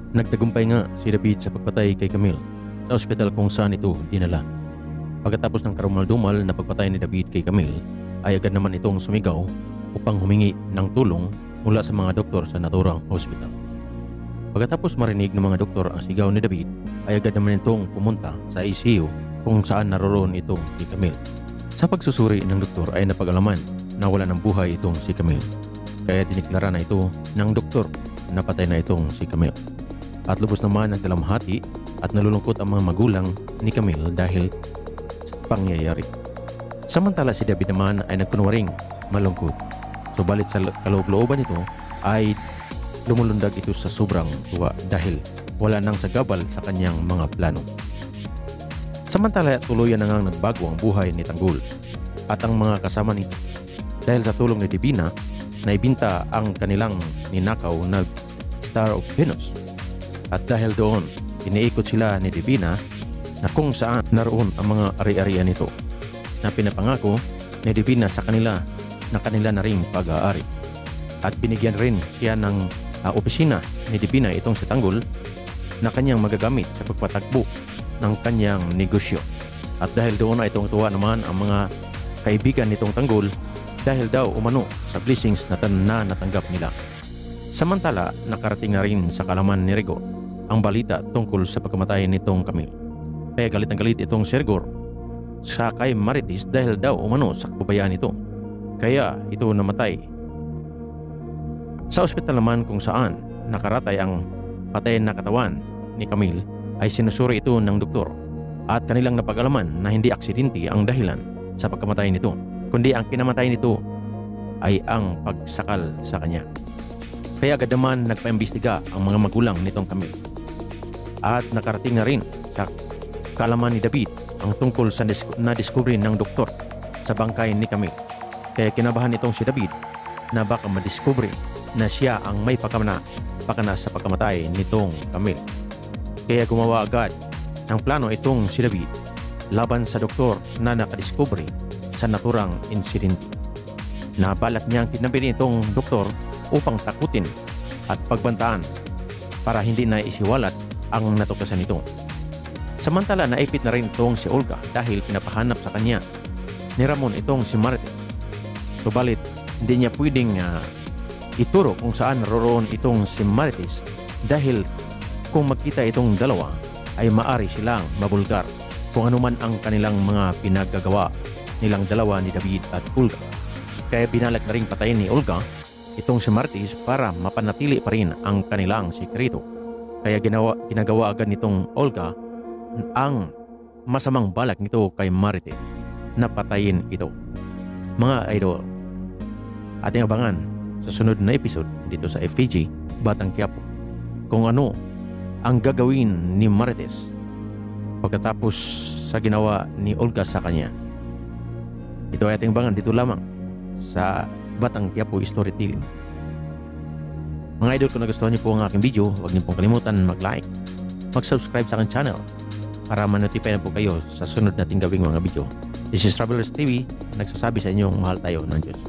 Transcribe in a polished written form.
Nagtagumpay nga si David sa pagpatay kay Camille sa ospital kung saan ito dinala. Pagkatapos ng karumal-dumal na pagpatay ni David kay Camille, ay agad naman itong sumigaw upang humingi ng tulong mula sa mga doktor sa naturang ospital. Pagkatapos marinig ng mga doktor ang sigaw ni David, ay agad naman itong pumunta sa ICU kung saan naroroon itong si Camille. Sa pagsusuri ng doktor ay napag-alaman na wala ng buhay itong si Camille. Kaya diniklara na ito ng doktor na patay na itong si Camille. At lubos naman ang dalamhati at nalulungkot ang mga magulang ni Camille dahil sa pangyayari. Samantala si David naman ay nagkunwaring malungkot. Subalit sa kaloob-looban nito ay lumulundag ito sa sobrang tuwa dahil wala nang sagabal sa kanyang mga plano. Samantala tuluyan na ngang nagbago ang buhay ni Tanggol at ang mga kasama nito dahil sa tulong ni Divina na ibinta ang kanilang ninakaw na Star of Venus. At dahil doon, iniikot sila ni Divina na kung saan naroon ang mga ari-arian nito na pinapangako ni Divina sa kanila na kanila na ring pag-aari. At binigyan rin siya ng opisina ni Divina itong si Tanggol na kanyang magagamit sa pagpatakbo ng kanyang negosyo. At dahil doon ay tuwa naman ang mga kaibigan nitong Tanggol dahil daw umano sa blessings na natanggap nila. Samantala, nakarating na rin sa kalaman ni Rigo ang balita tungkol sa pagkamatay nitong Camille. Kaya galit na galit itong Sergor sa kay Marites dahil daw umano sa kababayaan nito. Kaya ito namatay. Sa ospital naman kung saan nakaratay ang patay na katawan ni Camille ay sinusuri ito ng doktor at kanilang napag-alaman na hindi aksidente ang dahilan sa pagkamatay nito, kundi ang kinamatay nito ay ang pagsakal sa kanya. Kaya agad naman nagpaimbestiga ang mga magulang nitong Camille. At nakarating na rin sa kalaman ni David ang tungkol sa na-discovery ng doktor sa bangkay ni Camille. Kaya kinabahan itong si David na baka madiscovery na siya ang may pakana sa pagkamatay nitong Camille. Kaya gumawa agad ng plano itong si David laban sa doktor na nakadiscovery sa naturang insidente. Nabalak niyang kidnapin itong doktor upang takutin at pagbantaan para hindi na isiwalat ang natuklasan nito. Samantala naipit na rin itong si Olga dahil pinapahanap sa kanya ni Ramon itong si Marites. Subalit hindi niya pwedeng ituro kung saan naroroon itong si Marites dahil kung magkita itong dalawa ay maari silang mabulgar kung anuman ang kanilang mga pinagagawa nilang dalawa ni David at Olga. Kaya binalak na rin patayin ni Olga itong si Marites para mapanatili pa rin ang kanilang sikreto. Kaya ginagawa agad nitong Olga ang masamang balak nito kay Marites na patayin ito. Mga idol, ating abangan sa sunod na episode dito sa FPG Batang Quiapo kung ano ang gagawin ni Marites pagkatapos sa ginawa ni Olga sa kanya. Ito ay ating abangan dito lamang sa Batang Quiapo Storytelling. Mga idol, kung nagustuhan niyo po ang aking video, huwag niyo pong kalimutan mag-like, mag-subscribe sa aking channel para ma-notify na po kayo sa sunod nating gawing mga video. This is Travelers TV, nagsasabi sa inyong mahal tayo ng Diyos.